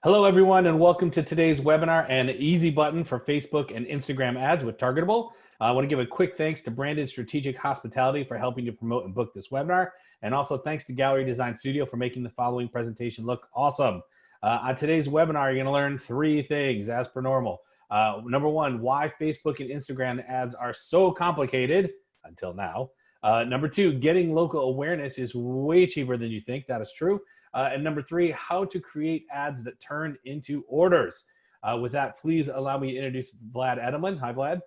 Hello, everyone, and welcome to today's webinar and easy button for Facebook and Instagram ads with Targetable. I want to give a quick thanks to Branded Strategic Hospitality for helping to promote and book this webinar. And also thanks to Gallery Design Studio for making the following presentation look awesome. On today's webinar, you're going to learn three things as per normal. Number one, why Facebook and Instagram ads are so complicated until now. Number two, getting local awareness is way cheaper than you think. That is true. And number three, how to create ads that turn into orders. With that, please allow me to introduce Vlad Edelman. Hi, Vlad.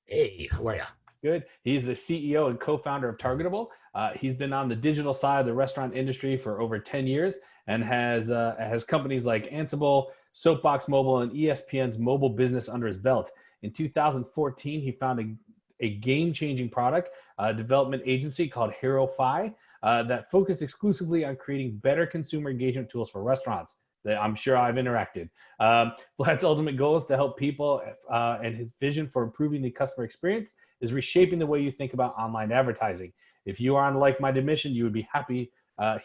Hey, how are you? Good. He's the CEO and co-founder of Targetable. He's been on the digital side of the restaurant industry for over 10 years and has companies like Ansible, Soapbox Mobile, and ESPN's mobile business under his belt. In 2014, he founded a game-changing product development agency called HeroFi that focused exclusively on creating better consumer engagement tools for restaurants. That I'm sure I've interacted. Vlad's ultimate goal is to help people, and his vision for improving the customer experience is reshaping the way you think about online advertising. If you are on a like-minded mission, you would be happy.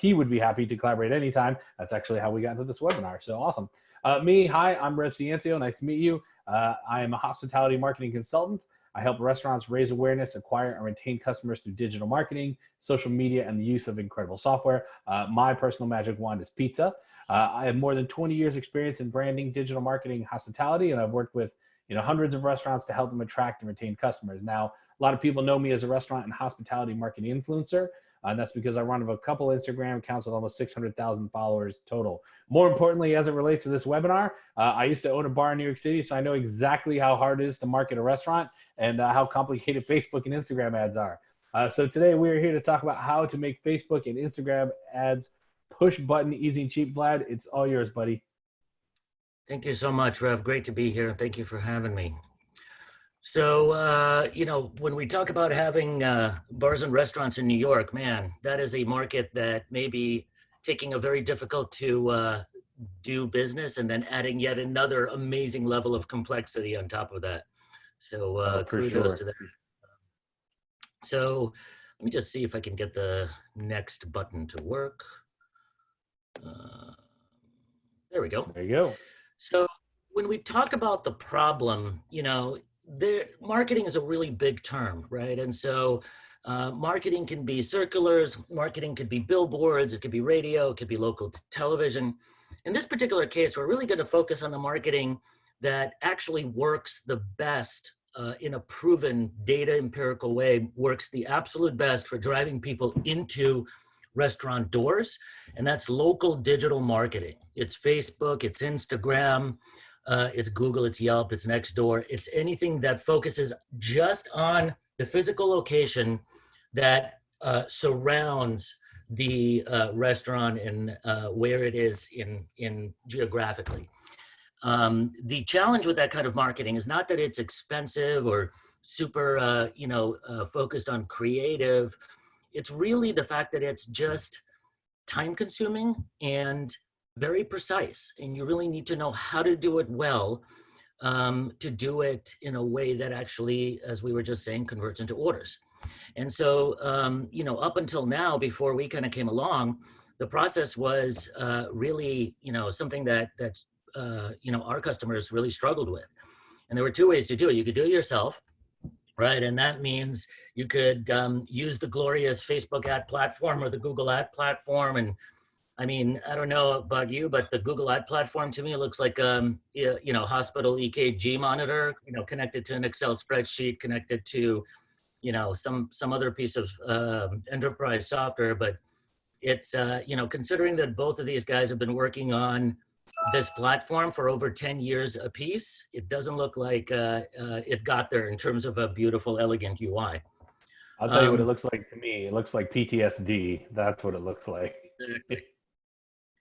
He would be happy to collaborate anytime. That's actually how we got into this webinar. So awesome. Hi, I'm Rev Ciencio. Nice to meet you. I am a hospitality marketing consultant. I help restaurants raise awareness, acquire, and retain customers through digital marketing, social media, and the use of incredible software. My personal magic wand is pizza. I have more than 20 years experience in branding, digital marketing, hospitality, and I've worked with hundreds of restaurants to help them attract and retain customers. Now, a lot of people know me as a restaurant and hospitality marketing influencer. And that's because I run a couple Instagram accounts with almost 600,000 followers total. More importantly, as it relates to this webinar, I used to own a bar in New York City, so I know exactly how hard it is to market a restaurant and how complicated Facebook and Instagram ads are. So today we are here to talk about how to make Facebook and Instagram ads push button, easy and cheap. Vlad, it's all yours, buddy. Thank you so much, Rev. Great to be here. Thank you for having me. So, when we talk about having bars and restaurants in New York, man, that is a market that may be taking a very difficult to do business and then adding yet another amazing level of complexity on top of that. So kudos to that. So let me just see if I can get the next button to work. There we go. There you go. So when we talk about the problem, marketing is a really big term, right? And so marketing can be circulars, marketing could be billboards, it could be radio, it could be local television. In this particular case, we're really going to focus on the marketing that actually works the best in a proven data empirical way, works the absolute best for driving people into restaurant doors. And that's local digital marketing. It's Facebook, it's Instagram, it's Google, it's Yelp, it's Nextdoor. It's anything that focuses just on the physical location that surrounds the restaurant and where it is in geographically. The challenge with that kind of marketing is not that it's expensive or super, focused on creative. It's really the fact that it's just time consuming and very precise, and you really need to know how to do it well, to do it in a way that actually, as we were just saying, converts into orders. And so, up until now, before we kind of came along, the process was really, something that our customers really struggled with. And there were two ways to do it. You could do it yourself, right? And that means you could use the glorious Facebook ad platform or the Google ad platform. And I mean, I don't know about you, but the Google ad platform to me looks like hospital EKG monitor, connected to an Excel spreadsheet, connected to, some other piece of enterprise software. But it's, considering that both of these guys have been working on this platform for over 10 years apiece, it doesn't look like it got there in terms of a beautiful, elegant UI. I'll tell you what it looks like to me. It looks like PTSD. That's what it looks like.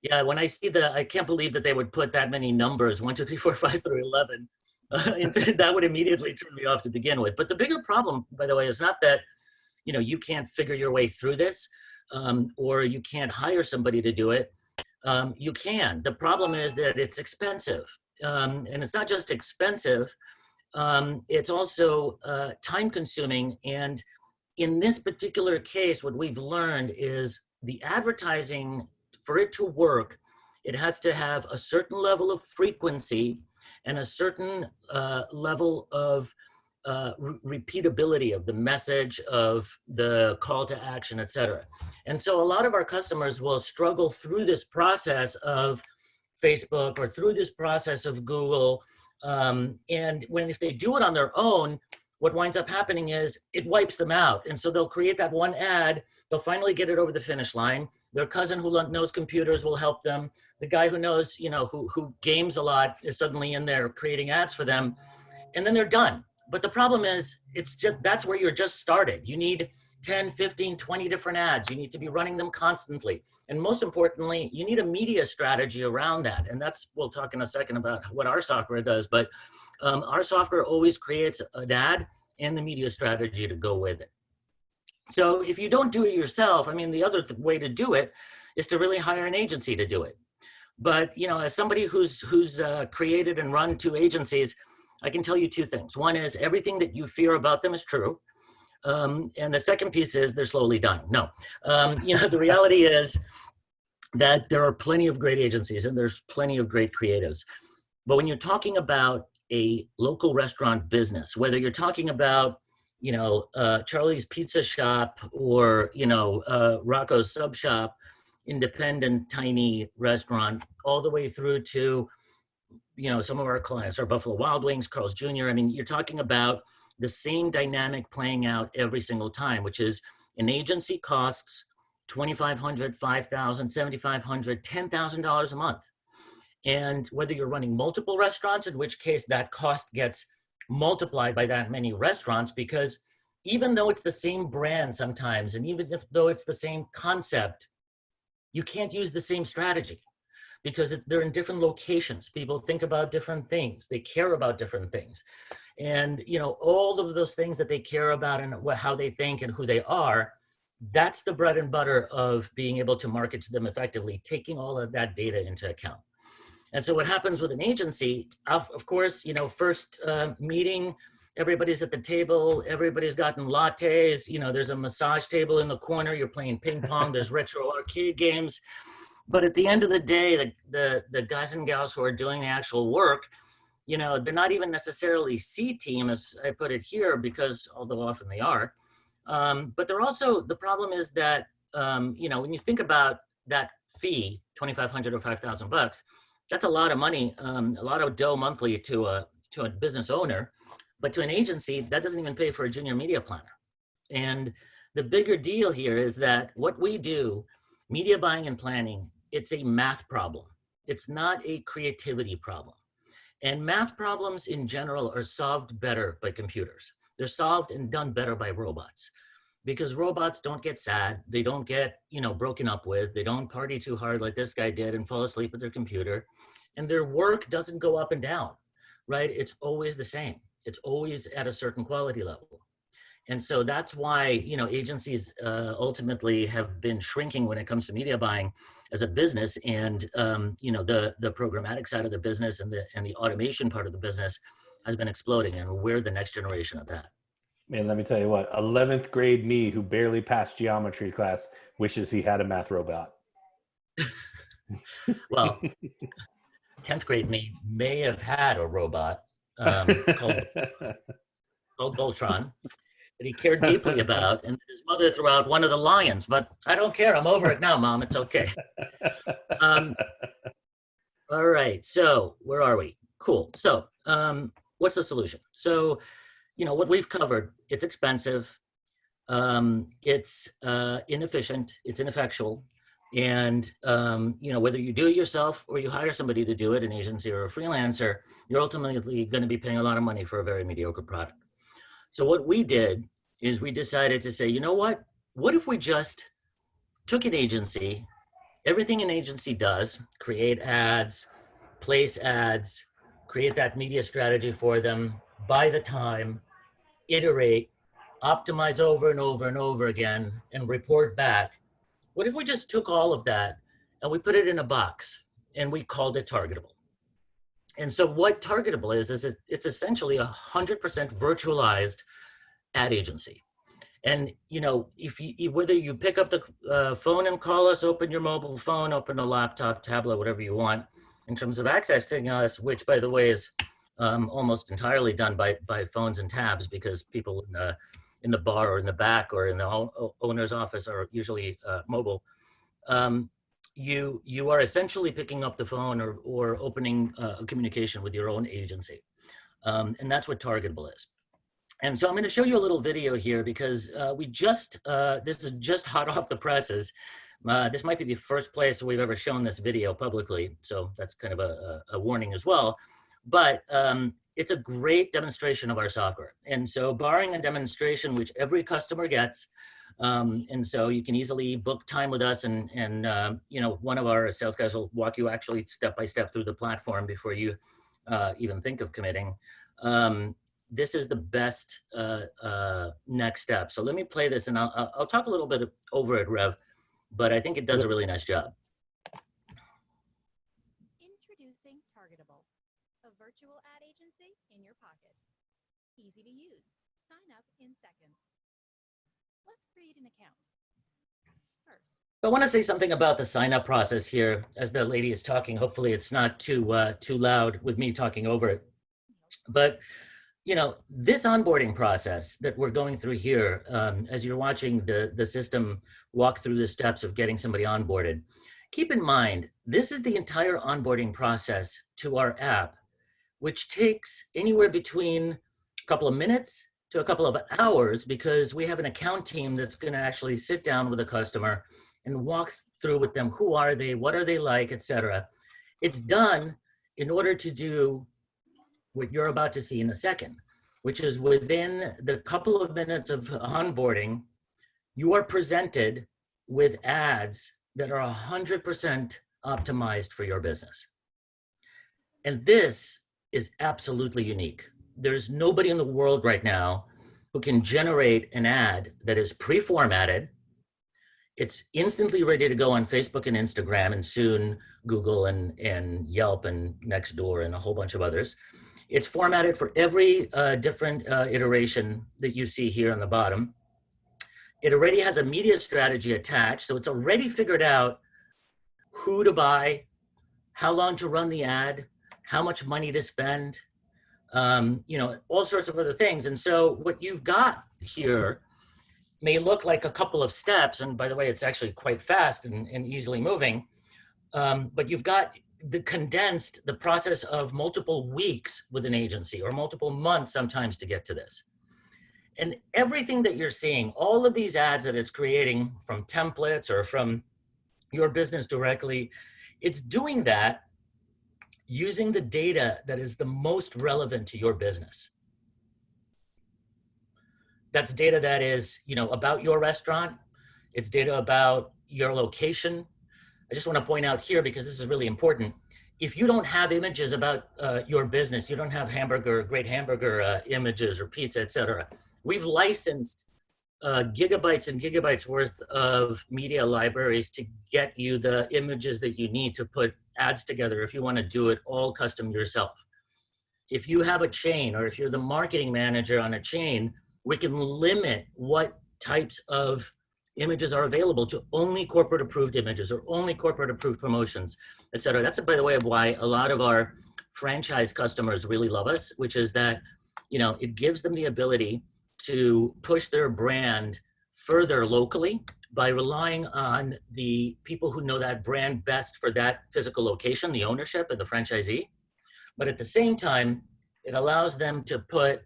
Yeah, when I see I can't believe that they would put that many numbers, 1, 2, 3, 4, 5 through 11. That would immediately turn me off to begin with. But the bigger problem, by the way, is not that, you can't figure your way through this, or you can't hire somebody to do it. You can. The problem is that it's expensive. And it's not just expensive, it's also time consuming. And in this particular case, what we've learned is the advertising, for it to work, It has to have a certain level of frequency and a certain level of repeatability of the message, of the call to action, et cetera. And so a lot of our customers will struggle through this process of Facebook or through this process of Google. And if they do it on their own, what winds up happening is it wipes them out. And so they'll create that one ad, they'll finally get it over the finish line. Their cousin who knows computers will help them. The guy who knows, who games a lot is suddenly in there creating ads for them. And then they're done. But the problem is, that's where you're just started. You need 10, 15, 20 different ads. You need to be running them constantly. And most importantly, you need a media strategy around that. And we'll talk in a second about what our software does. But our software always creates an ad and the media strategy to go with it. So if you don't do it yourself, the other way to do it is to really hire an agency to do it. But, as somebody who's created and run 2 agencies, I can tell you 2 things. One is everything that you fear about them is true. And the second piece is they're slowly dying. No, the reality is that there are plenty of great agencies and there's plenty of great creatives. But when you're talking about a local restaurant business, whether you're talking about, Charlie's Pizza Shop or, Rocco's Sub Shop, independent, tiny restaurant, all the way through to, some of our clients are Buffalo Wild Wings, Carl's Jr. You're talking about the same dynamic playing out every single time, which is an agency costs $2,500, $5,000, $7,500, $10,000 a month. And whether you're running multiple restaurants, in which case that cost gets multiplied by that many restaurants, because even though it's the same brand sometimes, and even though it's the same concept, you can't use the same strategy because they're in different locations. People think about different things. They care about different things. And, all of those things that they care about and how they think and who they are, that's the bread and butter of being able to market to them effectively, taking all of that data into account. And so what happens with an agency, of course, first meeting, everybody's at the table, everybody's gotten lattes, there's a massage table in the corner, you're playing ping pong, there's retro arcade games. But at the end of the day, the guys and gals who are doing the actual work, they're not even necessarily C team, as I put it here, because although often they are, but they're also, the problem is that, when you think about that fee, $2,500 or $5,000, that's a lot of money, a lot of dough monthly to a business owner, but to an agency, that doesn't even pay for a junior media planner. And the bigger deal here is that what we do, media buying and planning, it's a math problem. It's not a creativity problem. And math problems in general are solved better by computers. They're solved and done better by robots, because robots don't get sad. They don't get, broken up with. They don't party too hard like this guy did and fall asleep at their computer. And their work doesn't go up and down, right? It's always the same. It's always at a certain quality level. And so that's why, agencies ultimately have been shrinking when it comes to media buying as a business, and the programmatic side of the business and the automation part of the business has been exploding, and we're the next generation of that. Man, let me tell you what, 11th grade me who barely passed geometry class wishes he had a math robot. Well, 10th grade me may have had a robot called Voltron that he cared deeply about, and his mother threw out one of the lions, but I don't care. I'm over it now, Mom. It's okay. All right. So where are we? Cool. So what's the solution? So, what we've covered, it's expensive, it's inefficient, it's ineffectual. And, whether you do it yourself or you hire somebody to do it, an agency or a freelancer, you're ultimately going to be paying a lot of money for a very mediocre product. So what we did is we decided to say, what if we just took an agency, everything an agency does, create ads, place ads, create that media strategy for them, buy the time, iterate, optimize over and over and over again, and report back. What if we just took all of that and we put it in a box and we called it Targetable? And so what Targetable is it's essentially 100% virtualized ad agency. And you know, if you whether you pick up the phone and call us, open your mobile phone, open a laptop, tablet, whatever you want, in terms of accessing us, which by the way is almost entirely done by phones and tabs, because people in the bar or in the back or in the owner's office are usually mobile. Um, you are essentially picking up the phone or opening a communication with your own agency, and that's what Targetable is. And so I'm going to show you a little video here because this is just hot off the presses. This might be the first place we've ever shown this video publicly, so that's kind of a warning as well. But it's a great demonstration of our software. And so barring a demonstration, which every customer gets, and so you can easily book time with us, and you know, one of our sales guys will walk you actually step by step through the platform before you even think of committing. This is the best next step. So let me play this, and I'll talk a little bit over it, Rev, but I think it does a really nice job. Introducing Targetable, a virtual ad agency in your pocket. Easy to use. Sign up in seconds. Let's create an account. First, I want to say something about the sign up process here as the lady is talking. Hopefully it's not too loud with me talking over it. But you know, this onboarding process that we're going through here, as you're watching the system walk through the steps of getting somebody onboarded, keep in mind, this is the entire onboarding process to our app, which takes anywhere between a couple of minutes to a couple of hours, because we have an account team that's going to actually sit down with a customer and walk through with them, who are they, what are they like, etc. It's done in order to do what you're about to see in a second, which is within the couple of minutes of onboarding, you are presented with ads that are 100% optimized for your business. And this is absolutely unique. There's nobody in the world right now who can generate an ad that is pre-formatted. It's instantly ready to go on Facebook and Instagram, and soon Google and Yelp and Nextdoor and a whole bunch of others. It's formatted for every different iteration that you see here on the bottom. It already has a media strategy attached, so it's already figured out who to buy, how long to run the ad, how much money to spend, you know, all sorts of other things. And so what you've got here may look like a couple of steps, and by the way, it's actually quite fast and easily moving, but you've got the process of multiple weeks with an agency, or multiple months sometimes, to get to this. And everything that you're seeing, all of these ads that it's creating from templates or from your business directly, it's doing that using the data that is the most relevant to your business. That's data that is, you know, about your restaurant. It's data about your location. I just want to point out here, because this is really important, if you don't have images about your business, you don't have great hamburger images or pizza, etc. We've licensed gigabytes and gigabytes worth of media libraries to get you the images that you need to put ads together if you want to do it all custom yourself. If you have a chain, or if you're the marketing manager on a chain, we can limit what types of images are available to only corporate approved images or only corporate approved promotions, et cetera. That's, by the way, why a lot of our franchise customers really love us, which is that, you know, it gives them the ability to push their brand further locally by relying on the people who know that brand best for that physical location, the ownership and the franchisee. But at the same time, it allows them to put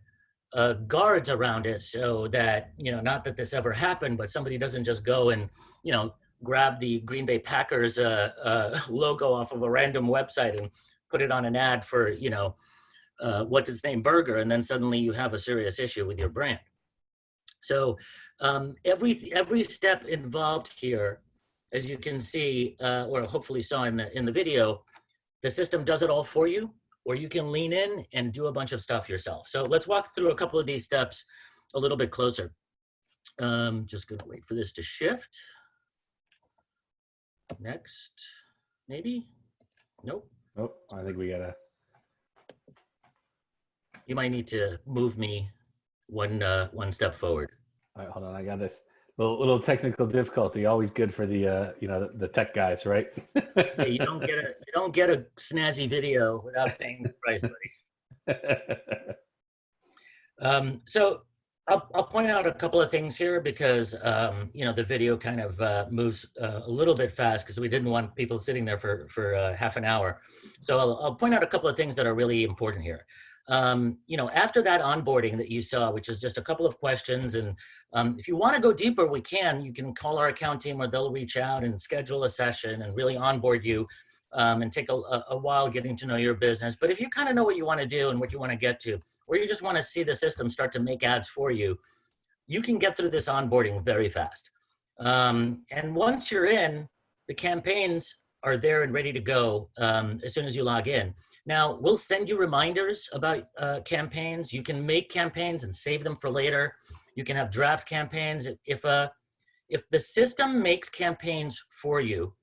guards around it, so that, you know, not that this ever happened, but somebody doesn't just go and, you know, grab the Green Bay Packers logo off of a random website and put it on an ad for, you know, what's its name burger, and then suddenly you have a serious issue with your brand. So every step involved here, as you can see, or hopefully saw in the video, the system does it all for you, or you can lean in and do a bunch of stuff yourself. So let's walk through a couple of these steps a little bit closer. Just gonna wait for this to shift. Next, maybe? Nope. Oh, I think we gotta. You might need to move me one step forward. All right, hold on. I got this little technical difficulty. Always good for the the tech guys, right? Yeah, you don't get a snazzy video without paying the price, buddy. So I'll point out a couple of things here because the video kind of moves a little bit fast because we didn't want people sitting there for half an hour. So I'll point out a couple of things that are really important here. After that onboarding that you saw, which is just a couple of questions, and if you want to go deeper, you can call our account team, or they'll reach out and schedule a session and really onboard you. And take a while getting to know your business. But if you kind of know what you want to do and what you want to get to, or you just want to see the system start to make ads for you, you can get through this onboarding very fast. And once you're in, the campaigns are there and ready to go as soon as you log in. Now, we'll send you reminders about campaigns. You can make campaigns and save them for later. You can have draft campaigns. If the system makes campaigns for you,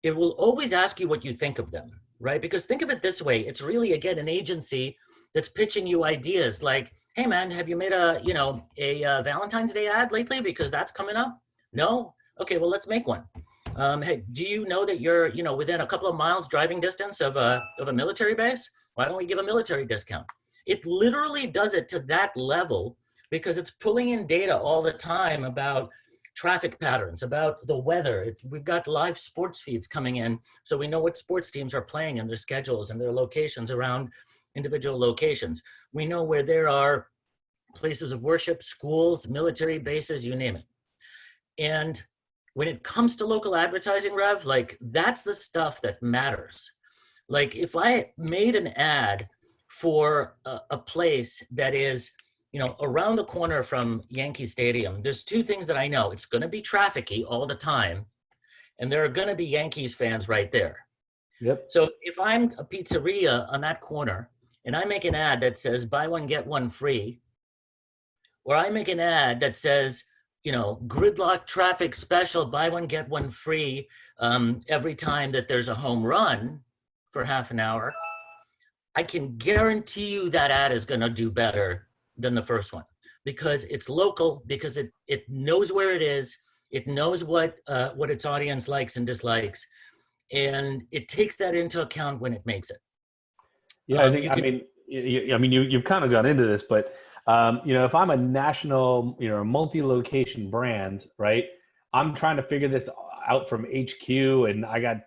it will always ask you what you think of them, right? Because think of it this way. It's really, again, an agency that's pitching you ideas like, hey man, have you made a Valentine's Day ad lately? Because that's coming up. No? Okay, well, let's make one. Hey, do you know that you're, within a couple of miles driving distance of a military base? Why don't we give a military discount? It literally does it to that level because it's pulling in data all the time about traffic patterns, about the weather. We've got live sports feeds coming in, so we know what sports teams are playing and their schedules and their locations around individual locations. We know where there are places of worship, schools, military bases, you name it. And when it comes to local advertising, Rev, like that's the stuff that matters. Like if I made an ad for a place that is around the corner from Yankee Stadium, there's two things that I know. It's going to be trafficy all the time, and there are going to be Yankees fans right there. Yep. So if I'm a pizzeria on that corner and I make an ad that says buy one, get one free, or I make an ad that says, gridlock traffic special, buy one, get one free every time that there's a home run for half an hour, I can guarantee you that ad is going to do better than the first one because it's local, because it knows where it is, it knows what its audience likes and dislikes, and it takes that into account when it makes it. Yeah, you've kind of got into this, but if I'm a national, multi-location brand, right? I'm trying to figure this out from HQ, and I got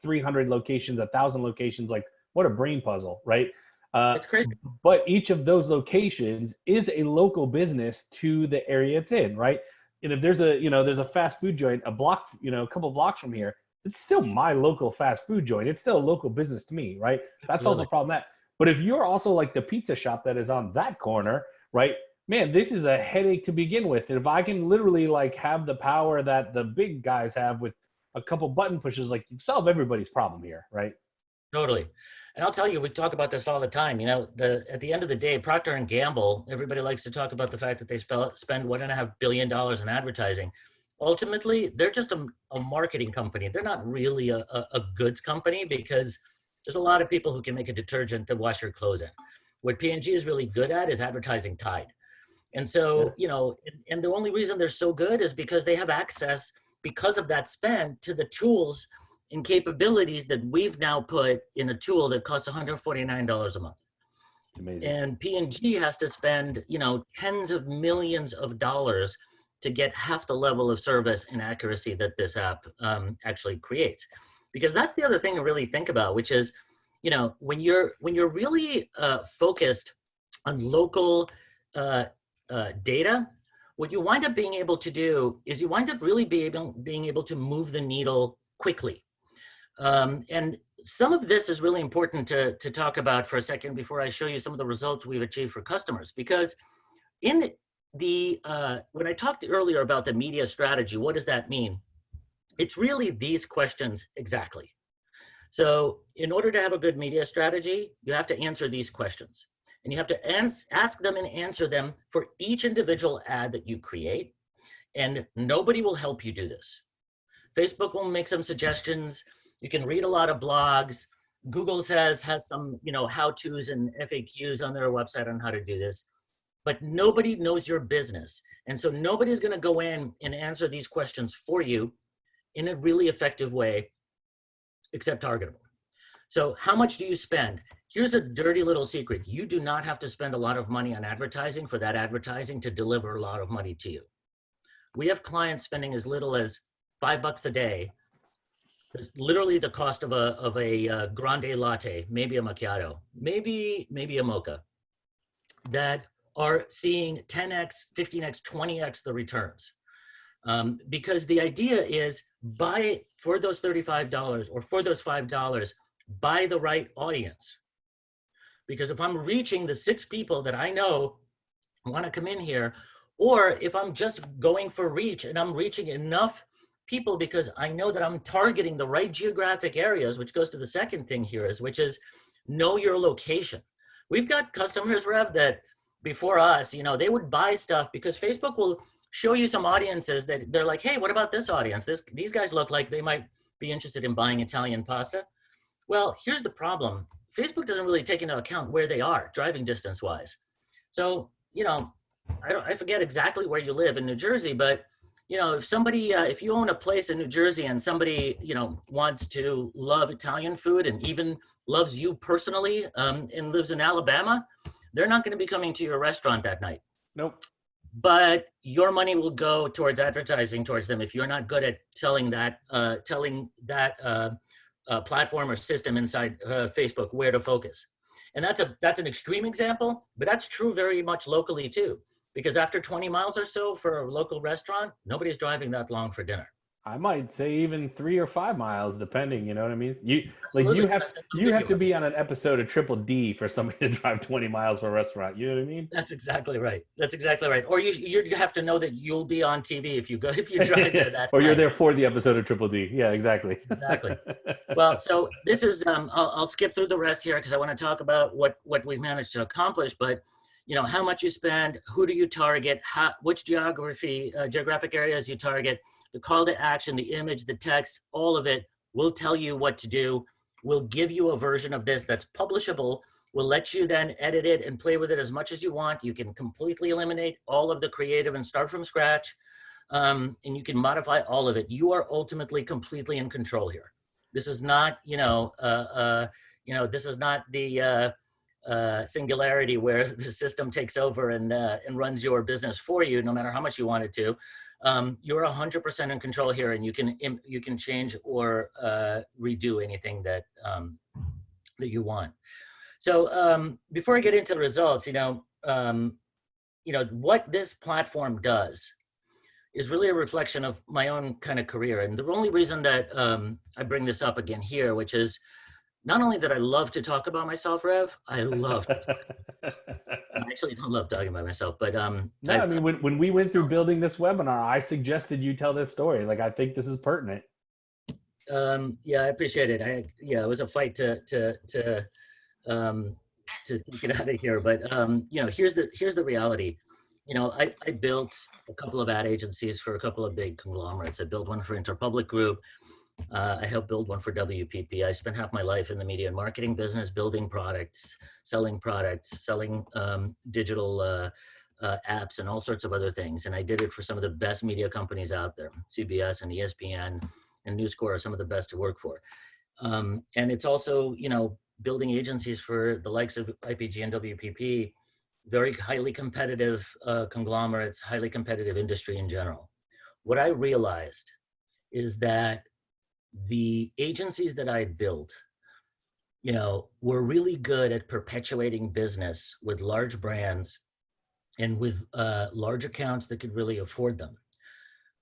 300 locations, 1,000 locations. Like, what a brain puzzle, right? It's crazy. But each of those locations is a local business to the area it's in, right? And if there's a fast food joint a block, a couple blocks from here, it's still my local fast food joint. It's still a local business to me, right? That's Absolutely. also a problem. But if you're also like the pizza shop that is on that corner, right? Man, this is a headache to begin with. And if I can literally like have the power that the big guys have with a couple button pushes, like you solve everybody's problem here, right? Totally. And I'll tell you, we talk about this all the time. At the end of the day, Procter and Gamble, everybody likes to talk about the fact that they spend $1.5 billion in advertising. Ultimately, they're just a marketing company. They're not really a goods company because there's a lot of people who can make a detergent to wash your clothes in. What P&G is really good at is advertising Tide. And so, and the only reason they're so good is because they have access, because of that spend, to the tools and capabilities that we've now put in a tool that costs $149 a month. Amazing. And P&G has to spend, tens of millions of dollars to get half the level of service and accuracy that this app actually creates. Because that's the other thing to really think about, which is, when you're really focused on local data, what you wind up being able to do is you wind up really being able to move the needle quickly. And some of this is really important to talk about for a second before I show you some of the results we've achieved for customers. Because in when I talked earlier about the media strategy, what does that mean? It's really these questions exactly. So in order to have a good media strategy, you have to answer these questions. And you have to ask them and answer them for each individual ad that you create. And nobody will help you do this. Facebook will make some suggestions. You can read a lot of blogs. Google has some, how-tos and FAQs on their website on how to do this. but nobody knows your business. And so nobody's going to go in and answer these questions for you in a really effective way, except Targetable. So how much do you spend? Here's a dirty little secret. You do not have to spend a lot of money on advertising for that advertising to deliver a lot of money to you. We have clients spending as little as $5 a day. It's literally the cost of a grande latte, maybe a macchiato, maybe a mocha, that are seeing 10x, 15x, 20x the returns. Because the idea is buy for those $35 or for those $5, buy the right audience. Because if I'm reaching the 6 people that I know want to come in here, or if I'm just going for reach and I'm reaching enough people because I know that I'm targeting the right geographic areas, which goes to the second thing here which is know your location. We've got customers, Rev, that before us, they would buy stuff because Facebook will show you some audiences that they're like, hey, what about this audience? These guys look like they might be interested in buying Italian pasta. Well, here's the problem. Facebook doesn't really take into account where they are driving distance wise. So, I forget exactly where you live in New Jersey, but if somebody, if you own a place in New Jersey and somebody, wants to love Italian food and even loves you personally and lives in Alabama, they're not going to be coming to your restaurant that night. Nope. But your money will go towards advertising towards them if you're not good at telling that platform or system inside Facebook where to focus. And that's an extreme example, but that's true very much locally too. Because after 20 miles or so for a local restaurant, nobody's driving that long for dinner. I might say even 3 or 5 miles, depending. You know what I mean? You have to be on an episode of Triple D for somebody to drive 20 miles for a restaurant. You know what I mean? That's exactly right. Or you have to know that you'll be on TV if you drive there that or night. you're there for the episode of Triple D. Yeah, exactly. Exactly. Well, so this is I'll skip through the rest here because I want to talk about what we've managed to accomplish, but how much you spend, who do you target, which geographic areas you target, the call to action, the image, the text, all of it will tell you what to do. We'll give you a version of this that's publishable. We'll let you then edit it and play with it as much as you want. You can completely eliminate all of the creative and start from scratch. And you can modify all of it. You are ultimately completely in control here. This is not, this is not the singularity where the system takes over and runs your business for you, no matter how much you want it to. You're 100% in control here, and you can change or redo anything that you want. So before I get into the results, what this platform does is really a reflection of my own kind of career. And the only reason that I bring this up again here, which is not only that I love to talk about myself, Rev, I love to talk I actually don't love talking about myself, but no, I mean, when we went through building this webinar, I suggested you tell this story. Like, I think this is pertinent. Yeah, I appreciate it. It was a fight to take it out of here, but here's the reality. I built a couple of ad agencies for a couple of big conglomerates. I built one for Interpublic Group. I helped build one for WPP. I spent half my life in the media and marketing business, building products, selling digital apps and all sorts of other things. And I did it for some of the best media companies out there. CBS and ESPN and News Corp are some of the best to work for. And it's also, building agencies for the likes of IPG and WPP, very highly competitive conglomerates, highly competitive industry in general. What I realized is that the agencies that I built, were really good at perpetuating business with large brands and with large accounts that could really afford them.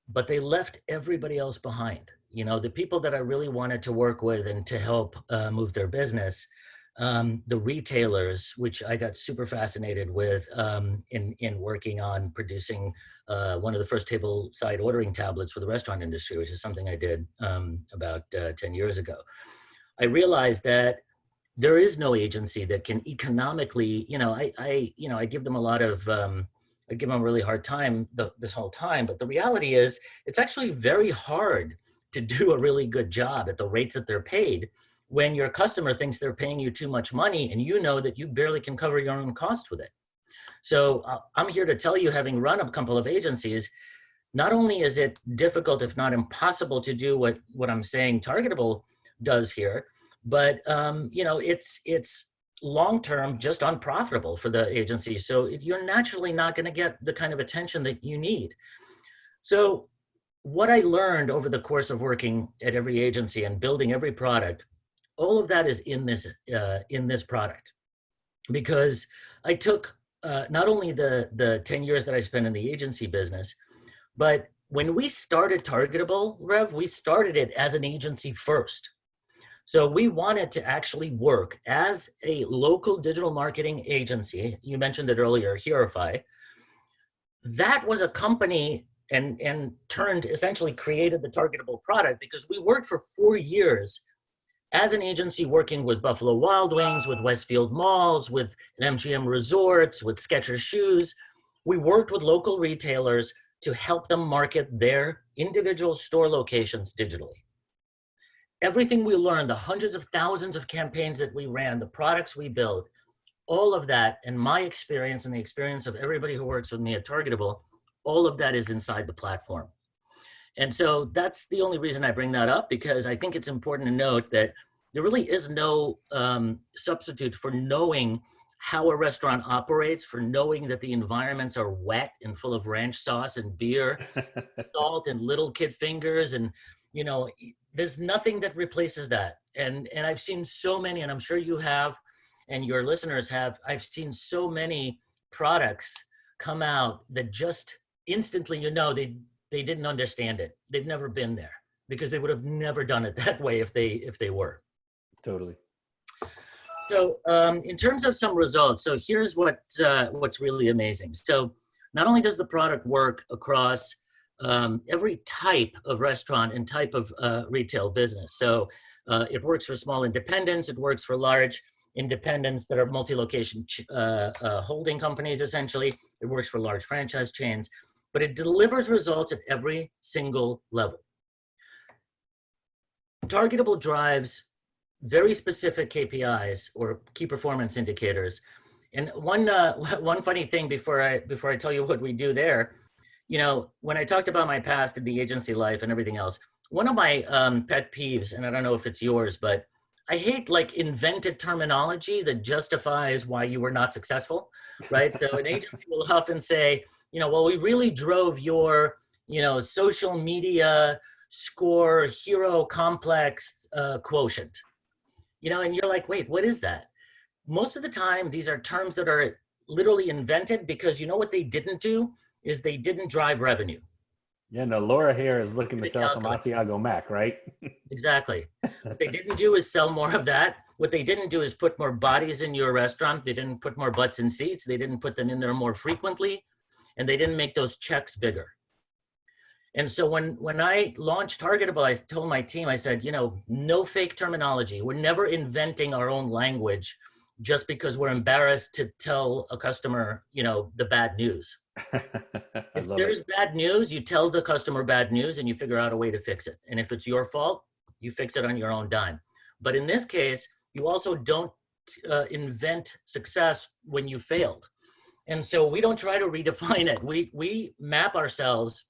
But they left everybody else behind. The people that I really wanted to work with and to help move their business, the retailers, which I got super fascinated with in working on producing one of the first table side ordering tablets for the restaurant industry, which is something I did about 10 years ago. I realized that there is no agency that can economically, I give them a lot of, I give them a really hard time this whole time, but the reality is it's actually very hard to do a really good job at the rates that they're paid when your customer thinks they're paying you too much money and you know that you barely can cover your own cost with it. So I'm here to tell you, having run a couple of agencies, not only is it difficult, if not impossible, to do what I'm saying Targetable does here, but it's long-term just unprofitable for the agency. So you're naturally not going to get the kind of attention that you need. So what I learned over the course of working at every agency and building every product, all of that is in this product, because I took not only the 10 years that I spent in the agency business, but when we started Targetable, Rev, we started it as an agency first. So we wanted to actually work as a local digital marketing agency. You mentioned it earlier, Hearify. That was a company and turned, essentially created the Targetable product, because we worked for 4 years as an agency working with Buffalo Wild Wings, with Westfield Malls, with MGM Resorts, with Skechers Shoes. We worked with local retailers to help them market their individual store locations digitally. Everything we learned, the hundreds of thousands of campaigns that we ran, the products we built, all of that, and my experience and the experience of everybody who works with me at Targetable, all of that is inside the platform. And so that's the only reason I bring that up, because I think it's important to note that there really is no substitute for knowing how a restaurant operates, for knowing that the environments are wet and full of ranch sauce and beer, salt and little kid fingers. And, there's nothing that replaces that. And I've seen so many, and I'm sure you have, and your listeners have, I've seen so many products come out that just instantly, they didn't understand it. They've never been there, because they would have never done it that way if they were. Totally. So in terms of some results, so here's what's really amazing. So not only does the product work across every type of restaurant and type of retail business. So it works for small independents. It works for large independents that are multi-location holding companies, essentially. It works for large franchise chains, but it delivers results at every single level. Targetable drives very specific KPIs, or key performance indicators. And one funny thing before I tell you what we do there, when I talked about my past in the agency life and everything else, one of my pet peeves, and I don't know if it's yours, but I hate invented terminology that justifies why you were not successful, right? So an agency will often say, well, we really drove your, social media score hero complex quotient, and you're like, wait, what is that? Most of the time, these are terms that are literally invented, because what they didn't do is they didn't drive revenue. Yeah, no, Laura here is looking to sell some Asiago Mac, right? Exactly. What they didn't do is sell more of that. What they didn't do is put more bodies in your restaurant. They didn't put more butts in seats. They didn't put them in there more frequently. And they didn't make those checks bigger. And so when I launched Targetable, I told my team, I said, no fake terminology. We're never inventing our own language just because we're embarrassed to tell a customer, the bad news. If there's bad news, you tell the customer bad news and you figure out a way to fix it. And if it's your fault, you fix it on your own dime. But in this case, you also don't invent success when you failed. And so we don't try to redefine it. We map ourselves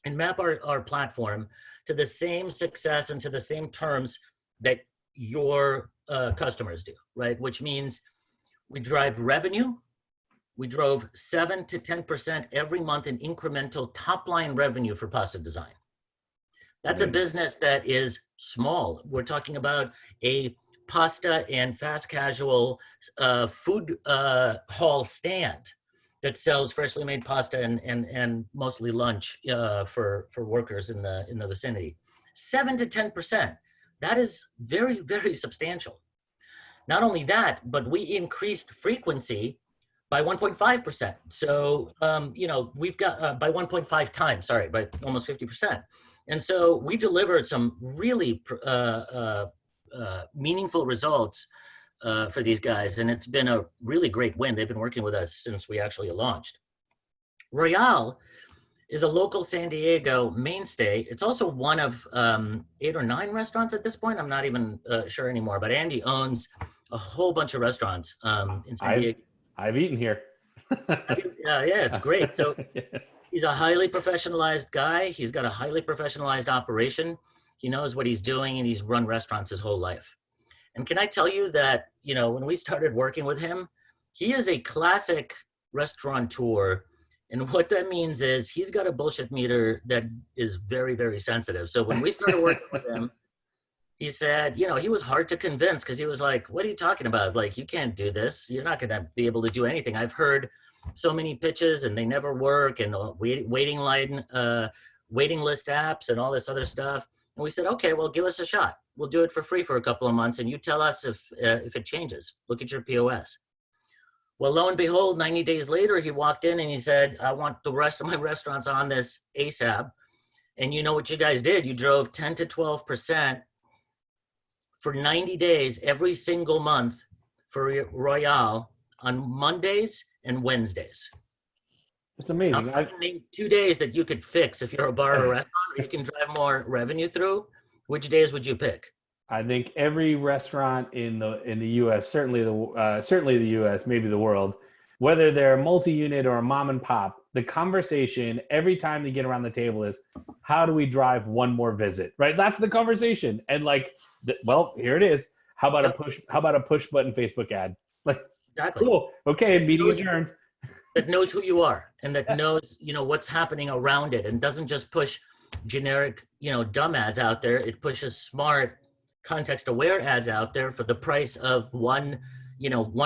and map our platform to the same success and to the same terms that your customers do, right? Which means we drive revenue. We drove 7 to 10% every month in incremental top line revenue for Pasta Design. That's a business that is small. We're talking about a pasta and fast casual food hall stand that sells freshly made pasta and mostly lunch for workers in the vicinity. 7 to 10%. That is very, very substantial. Not only that, but we increased frequency by 1.5%. So, we've got by 1.5 times, sorry, by almost 50%. And so we delivered some really meaningful results for these guys. And it's been a really great win. They've been working with us since we actually launched. Royale is a local San Diego mainstay. It's also one of 8 or 9 restaurants at this point. I'm not even sure anymore, but Andy owns a whole bunch of restaurants in San Diego. I've eaten here. Yeah, yeah, it's great. So Yeah. he's a highly professionalized guy. He's got a highly professionalized operation. He knows what he's doing, and he's run restaurants his whole life. And can I tell you that, when we started working with him, he is a classic restaurateur. And what that means is he's got a bullshit meter that is very, very sensitive. So when we started working with him, he said, he was hard to convince because he was like, what are you talking about? Like, you can't do this. You're not going to be able to do anything. I've heard so many pitches and they never work, and waiting list apps and all this other stuff. And we said, okay, well, give us a shot. We'll do it for free for a couple of months, and you tell us if it changes. Look at your POS. Well, lo and behold, 90 days later, he walked in and he said, I want the rest of my restaurants on this ASAP. And you know what you guys did? You drove 10 to 12% for 90 days every single month for Royale on Mondays and Wednesdays. It's amazing. Now, name 2 days that you could fix if you're a bar or a restaurant, or you can drive more revenue through. Which days would you pick? I think every restaurant in the U.S., certainly the U.S., maybe the world, whether they're a multi-unit or a mom and pop, the conversation every time they get around the table is, how do we drive one more visit? Right? That's the conversation. And like, well, here it is. How about a push button Facebook ad? Like, exactly. Cool. Okay, meeting adjourned. That knows who you are and that knows, what's happening around it, and doesn't just push generic, dumb ads out there. It pushes smart, context-aware ads out there for the price of one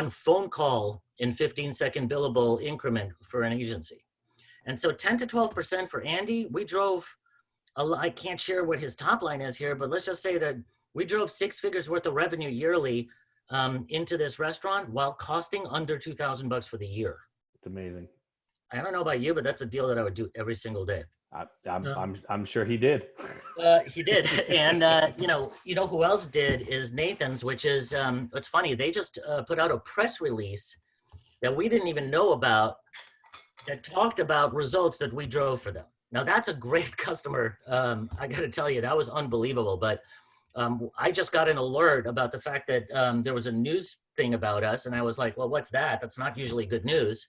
phone call in 15-second billable increment for an agency. And so 10 to 12% for Andy, we drove, I can't share what his top line is here, but let's just say that we drove 6 figures worth of revenue yearly into this restaurant while costing under $2,000 for the year. It's amazing. I don't know about you, but that's a deal that I would do every single day. I'm sure he did. He did, and you know who else did is Nathan's, which is it's funny. They just put out a press release that we didn't even know about that talked about results that we drove for them. Now that's a great customer. I got to tell you, that was unbelievable. But I just got an alert about the fact that there was a news thing about us, and I was like, well, what's that? That's not usually good news.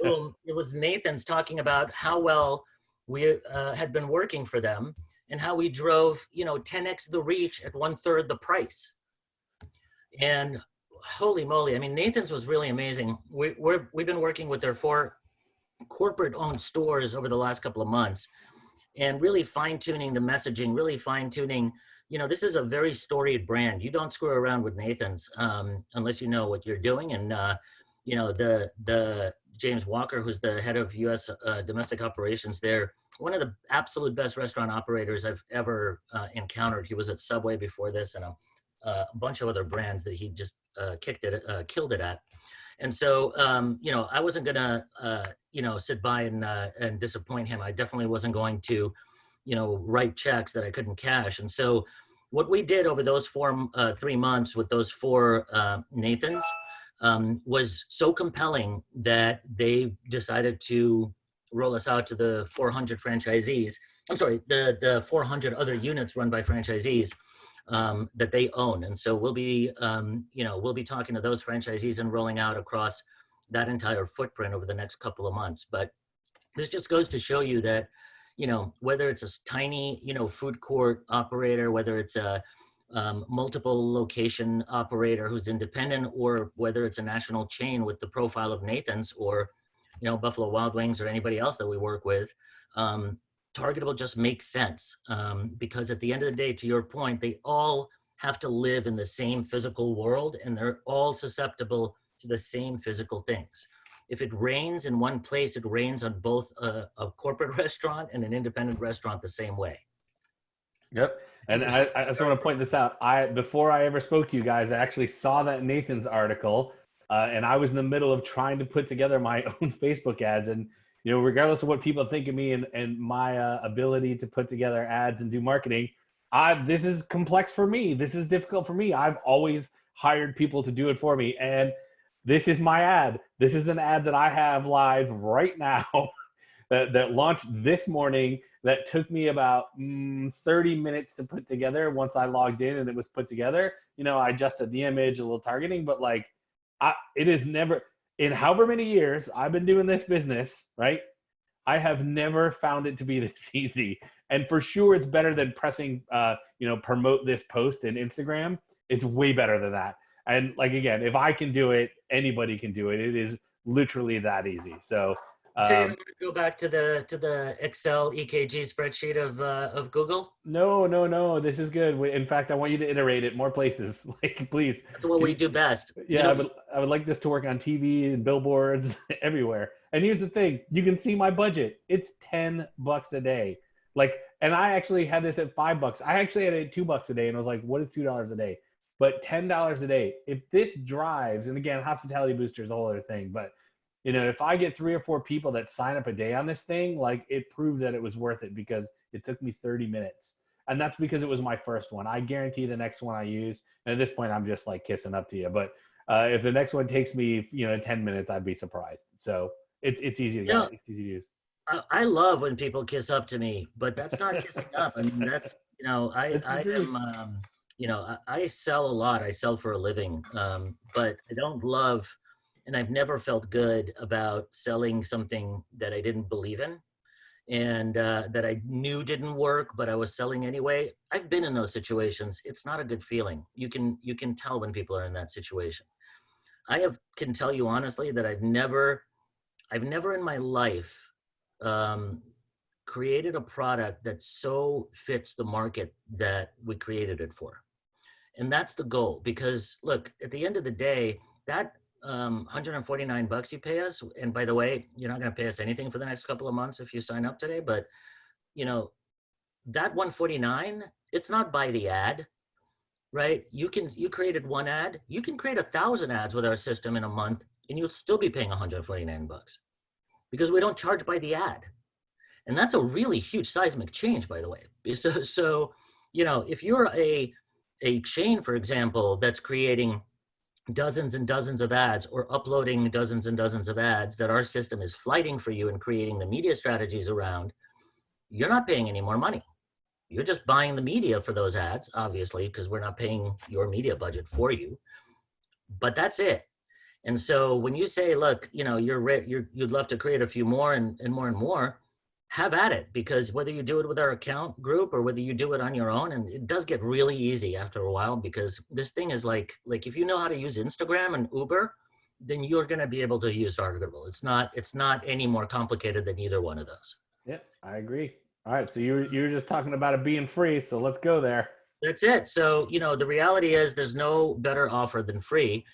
Boom, it was Nathan's talking about how well we had been working for them and how we drove 10x the reach at 1/3 the price. And holy moly, I mean, Nathan's was really amazing. We've been working with their 4 corporate owned stores over the last couple of months, and really fine-tuning the messaging, really fine-tuning, this is a very storied brand. You don't screw around with Nathan's unless you know what you're doing. And the James Walker, who's the head of U.S. Domestic operations there, one of the absolute best restaurant operators I've ever encountered. He was at Subway before this, and a bunch of other brands that he just killed it at. And so, I wasn't gonna, sit by and disappoint him. I definitely wasn't going to, write checks that I couldn't cash. And so, what we did over those 3 months with those 4 Nathans was so compelling that they decided to roll us out to the 400 franchisees. I'm sorry, the 400 other units run by franchisees that they own. And so we'll be talking to those franchisees and rolling out across that entire footprint over the next couple of months. But this just goes to show you that, whether it's a tiny, food court operator, whether it's a multiple location operator who's independent, or whether it's a national chain with the profile of Nathan's or, Buffalo Wild Wings or anybody else that we work with, Targetable just makes sense because at the end of the day, to your point, they all have to live in the same physical world, and they're all susceptible to the same physical things. If it rains in one place, it rains on both a corporate restaurant and an independent restaurant the same way. Yep. And I just want to point this out. Before I ever spoke to you guys, I actually saw that Nathan's article, and I was in the middle of trying to put together my own Facebook ads. And, regardless of what people think of me and my ability to put together ads and do marketing, this is complex for me. This is difficult for me. I've always hired people to do it for me. And this is my ad. This is an ad that I have live right now that launched this morning that took me about 30 minutes to put together once I logged in and it was put together. I adjusted the image, a little targeting, but like it is never, in however many years I've been doing this business, right? I have never found it to be this easy. And for sure, it's better than pressing, promote this post in Instagram. It's way better than that. And like, again, if I can do it, anybody can do it. It is literally that easy. So, Sure, you don't want to go back to the Excel EKG spreadsheet of Google? no, this is good. In fact, I want you to iterate it more places. Like, please. That's what we do best. Yeah, I would like this to work on TV and billboards everywhere. And here's the thing, you can see my budget. It's $10 a day. Like, and I actually had this at $5. I actually had it at $2 a day, and I was like, what is $2 a day? But $10 a day. If this drives, and again, hospitality booster is a whole other thing, but if I get 3 or 4 people that sign up a day on this thing, like, it proved that it was worth it because it took me 30 minutes. And that's because it was my first one. I guarantee the next one I use, and at this point, I'm just like kissing up to you. But if the next one takes me, 10 minutes, I'd be surprised. So it's easy to get. It's easy to use. I love when people kiss up to me, but that's not kissing up. I mean, that's, I am, I sell a lot. I sell for a living, but I don't love, and I've never felt good about selling something that I didn't believe in and that I knew didn't work, but I was selling anyway. I've been in those situations. It's not a good feeling. You can tell when people are in that situation. Can tell you honestly that I've never in my life created a product that so fits the market that we created it for. And that's the goal, because look, at the end of the day, that $149 you pay us, and by the way, you're not going to pay us anything for the next couple of months if you sign up today, but that 149, it's not by the ad, right? You created one ad, you can create 1,000 ads with our system in a month and you'll still be paying $149 because we don't charge by the ad. And that's a really huge seismic change, by the way. So if you're a chain, for example, that's creating dozens and dozens of ads or uploading dozens and dozens of ads that our system is flighting for you and creating the media strategies around, you're not paying any more money. You're just buying the media for those ads, obviously, because we're not paying your media budget for you. But that's it. And so when you say, look, you'd love to create a few more and more, have at it, because whether you do it with our account group or whether you do it on your own, and it does get really easy after a while, because this thing is like if you know how to use Instagram and Uber, then you're going to be able to use Targetable. It's not any more complicated than either one of those. Yeah, I agree. All right, so you were just talking about it being free, so let's go there. That's it. So the reality is there's no better offer than free.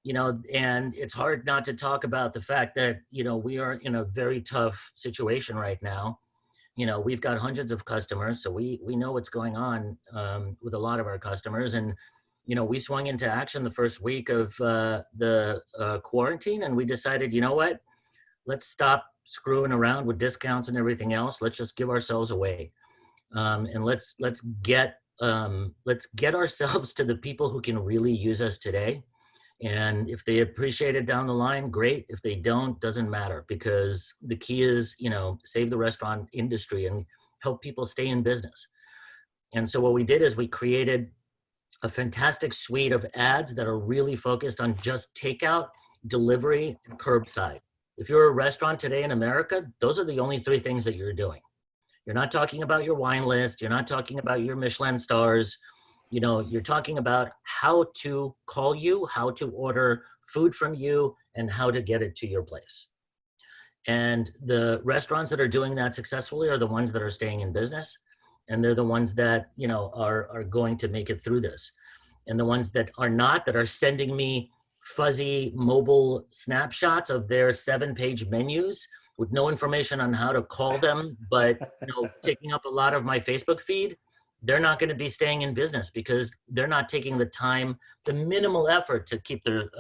And it's hard not to talk about the fact that, we are in a very tough situation right now. We've got hundreds of customers, so we know what's going on with a lot of our customers. And, we swung into action the first week of the quarantine, and we decided, you know what, let's stop screwing around with discounts and everything else. Let's just give ourselves away. And let's get ourselves to the people who can really use us today. And if they appreciate it down the line, great. If they don't, doesn't matter, because the key is, save the restaurant industry and help people stay in business. And so what we did is we created a fantastic suite of ads that are really focused on just takeout, delivery, and curbside. If you're a restaurant today in America, those are the only 3 things that you're doing. You're not talking about your wine list. You're not talking about your Michelin stars. You're talking about how to call you, how to order food from you, and how to get it to your place. And the restaurants that are doing that successfully are the ones that are staying in business. And they're the ones that, are going to make it through this. And the ones that are not, that are sending me fuzzy mobile snapshots of their 7-page menus with no information on how to call them, but, taking up a lot of my Facebook feed, they're not going to be staying in business because they're not taking the time, the minimal effort to keep their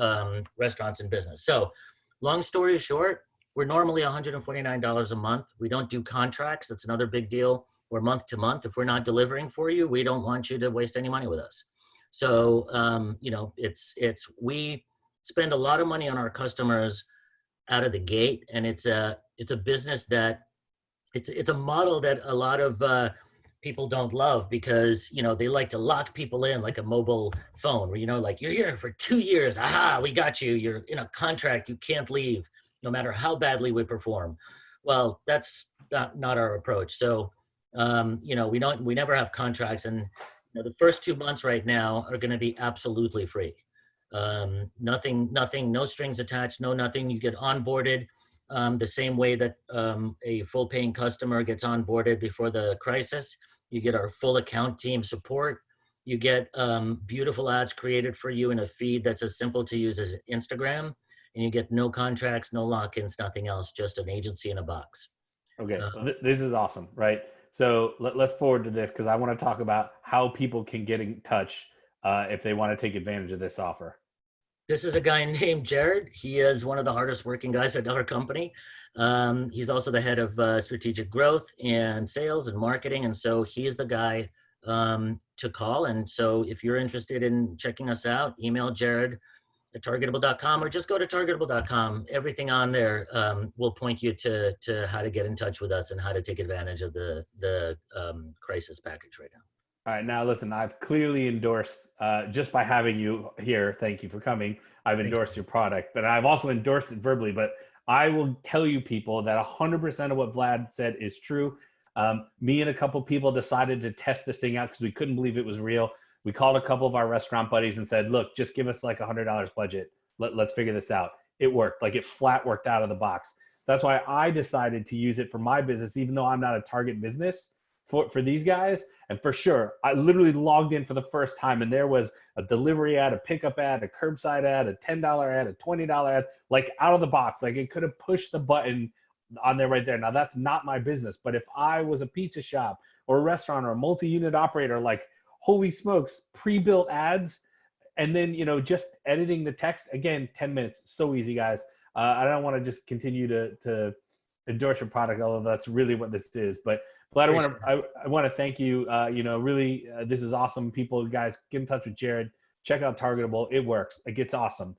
restaurants in business. So long story short, we're normally $149 a month. We don't do contracts. That's another big deal. We're month to month. If we're not delivering for you, we don't want you to waste any money with us. So, we spend a lot of money on our customers out of the gate. And it's a business that it's a model that a lot of people don't love because, you know, they like to lock people in like a mobile phone where, you know, like, you're here for 2 years. Aha, we got you. You're in a contract. You can't leave no matter how badly we perform. Well, that's not our approach. So, you know, we never have contracts. And, you know, the first 2 months right now are going to be absolutely free. Nothing, no strings attached, no nothing. You get onboarded the same way that a full paying customer gets onboarded before the crisis. You get our full account team support. You get beautiful ads created for you in a feed that's as simple to use as Instagram. And you get no contracts, no lock-ins, nothing else, just an agency in a box. Okay, well, this is awesome, right? So let's forward to this because I want to talk about how people can get in touch if they want to take advantage of this offer. This is a guy named Jared. He is one of the hardest working guys at our company. He's also the head of strategic growth and sales and marketing. And so he is the guy to call. And so if you're interested in checking us out, email Jared at targetable.com or just go to targetable.com. Everything on there will point you to how to get in touch with us and how to take advantage of the crisis package right now. All right, now listen, I've clearly endorsed, just by having you here, thank you for coming, I've endorsed your product, but I've also endorsed it verbally, but I will tell you people that 100% of what Vlad said is true. Me and a couple people decided to test this thing out because we couldn't believe it was real. We called a couple of our restaurant buddies and said, look, just give us like $100 budget. Let's figure this out. It worked, like it flat worked out of the box. That's why I decided to use it for my business, even though I'm not a target business for these guys. And for sure, I literally logged in for the first time and there was a delivery ad, a pickup ad, a curbside ad, a $10 ad, a $20 ad, like out of the box. Like it could have pushed the button on there right there. Now that's not my business, but if I was a pizza shop or a restaurant or a multi-unit operator, like holy smokes, pre-built ads, and then, you know, just editing the text, again, 10 minutes, so easy, guys. I don't want to just continue to endorse your product, although that's really what this is. But Vlad, I want to thank you. You know, really, this is awesome. People, guys, get in touch with Jared. Check out Targetable. It works. It gets awesome.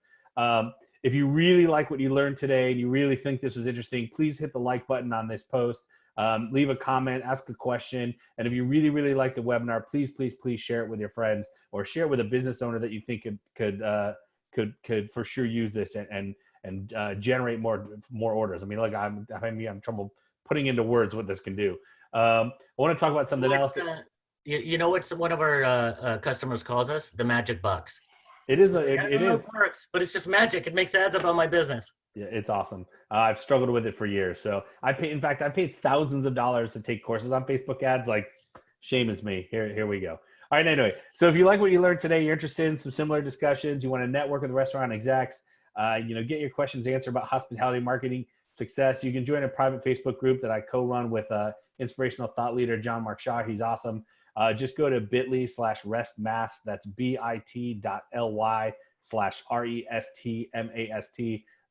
If you really like what you learned today and you really think this was interesting, please hit the like button on this post. Leave a comment, ask a question. And if you really, really like the webinar, please, please, please share it with your friends or share it with a business owner that you think could for sure use this and generate more orders. I mean, like I'm trouble putting into words what this can do. I want to talk about something else. You know what one of our customers calls us? The magic box. It is. It is. It works, but it's just magic. It makes ads about my business. Yeah, it's awesome. I've struggled with it for years. So I paid thousands of dollars to take courses on Facebook ads. Like, shame is me. Here we go. All right. Anyway, so if you like what you learned today, you're interested in some similar discussions, you want to network with restaurant execs, you know, get your questions answered about hospitality marketing success, you can join a private Facebook group that I co-run with inspirational thought leader John Mark Shaw. He's awesome. Just go to bit.ly/restmast. That's bit.ly/restmast.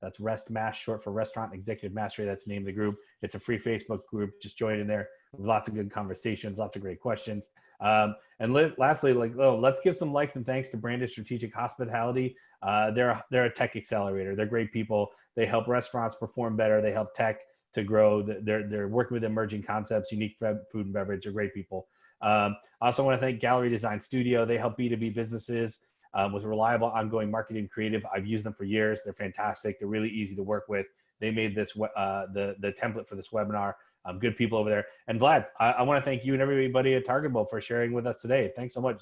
That's RestMast, short for Restaurant Executive Mastery. That's the name of the group. It's a free Facebook group. Just join in there. Lots of good conversations, lots of great questions. Lastly, let's give some likes and thanks to Branded Strategic Hospitality. They're a tech accelerator. They're great people. They help restaurants perform better. They help tech to grow. They're working with emerging concepts, unique food and beverage. They're great people. I also want to thank Gallery Design Studio. They help B2B businesses with reliable, ongoing marketing creative. I've used them for years. They're fantastic. They're really easy to work with. They made this the template for this webinar. Good people over there. And Vlad, I want to thank you and everybody at Targetable for sharing with us today. Thanks so much.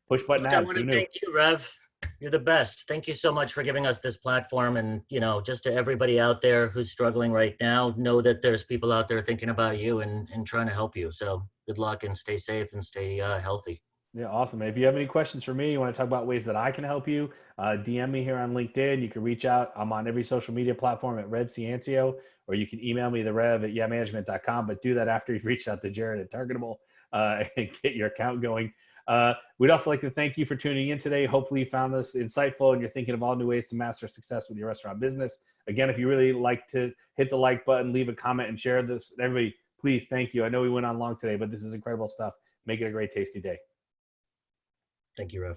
Push button ads. I want to thank you, Rev. You're the best. Thank you so much for giving us this platform. And, you know, just to everybody out there who's struggling right now, know that there's people out there thinking about you and trying to help you. So good luck and stay safe and stay healthy. Yeah, awesome. If you have any questions for me, you want to talk about ways that I can help you, DM me here on LinkedIn. You can reach out. I'm on every social media platform at Rev Ciancio, or you can email me, therev@yeahmanagement.com, but do that after you've reached out to Jared at Targetable and get your account going. We'd also like to thank you for tuning in today. Hopefully you found this insightful and you're thinking of all new ways to master success with your restaurant business. Again, if you really like to hit the like button, leave a comment and share this. Everybody, please, thank you. I know we went on long today, but this is incredible stuff. Make it a great, tasty day. Thank you, Rev.